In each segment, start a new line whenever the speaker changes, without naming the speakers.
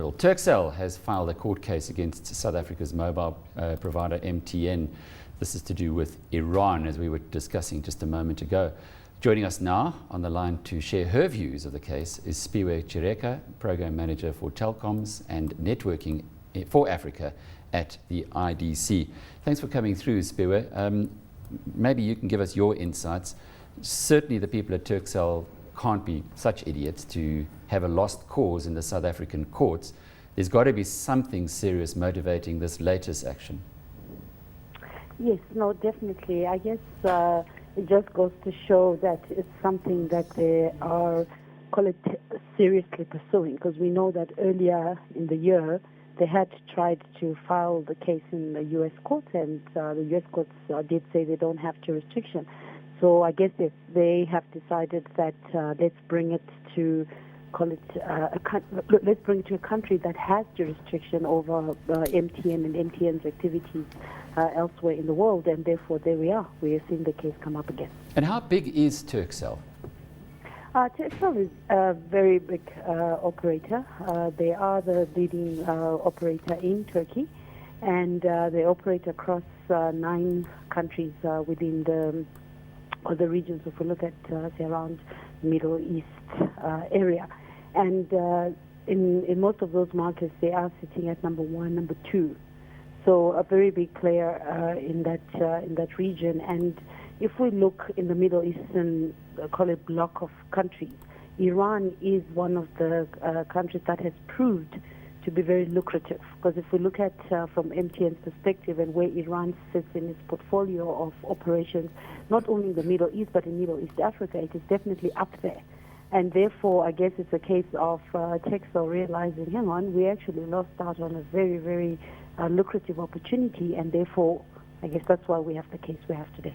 capital. Turkcell has filed a court case against South Africa's mobile provider MTN. This is to do with Iran, as we were discussing just a moment ago. Joining us now on the line to share her views of the case is Spiwe Chireka, Program Manager for Telecoms and Networking for Africa at the IDC. Thanks for coming through, Spiwe. Maybe you can give us your insights. Certainly the people at Turkcell can't be such idiots to have a lost cause in the South African courts. There's got to be something serious motivating this latest action.
Yes, no, definitely. I guess it just goes to show that it's something that they are, call it, seriously pursuing, because we know that earlier in the year they had tried to file the case in the U.S. court, and the U.S. courts did say they don't have jurisdiction. So I guess if they have decided that let's bring it to, call it, let's bring it to a country that has jurisdiction over MTN and MTN's activities elsewhere in the world, and therefore there we are. We are seeing the case come up again.
And how big is Turkcell?
Turkcell is a very big operator. They are the leading operator in Turkey, and they operate across 9 countries within the regions, if we look at say around Middle East area. And in most of those markets, they are sitting at number 1, number 2. So a very big player in that region. And if we look in the Middle Eastern, call it, block of countries, Iran is one of the countries that has proved to be very lucrative. Because if we look at from MTN's perspective and where Iran sits in its portfolio of operations, not only in the Middle East but in Middle East Africa, it is definitely up there. And therefore, I guess it's a case of Turkcell realizing, hang on, we actually lost out on a very, very lucrative opportunity, and therefore, I guess that's why we have the case we have today.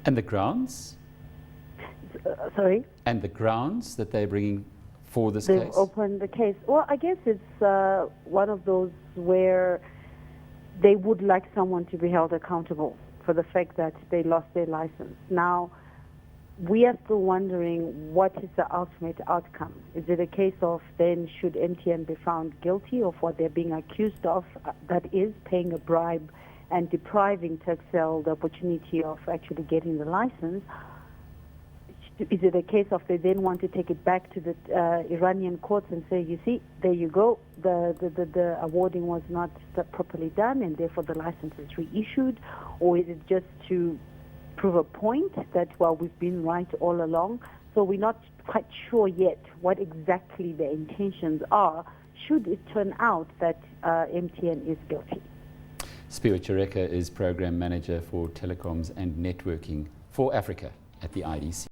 And the grounds?
Sorry?
And the grounds that they're bringing for this
They've
case?
opened the case. Well, I guess it's one of those where they would like someone to be held accountable for the fact that they lost their license. Now, we are still wondering what is the ultimate outcome. Is it a case of then should MTN be found guilty of what they're being accused of, that is paying a bribe and depriving Turkcell the opportunity of actually getting the license? Is it a case of they then want to take it back to the Iranian courts and say, you see, there you go, the awarding was not properly done and therefore the license is reissued? Or is it just to prove a point that, well, we've been right all along? So we're not quite sure yet what exactly the intentions are, should it turn out that MTN is guilty.
Spiwe Chireka is Program Manager for Telecoms and Networking for Africa at the IDC.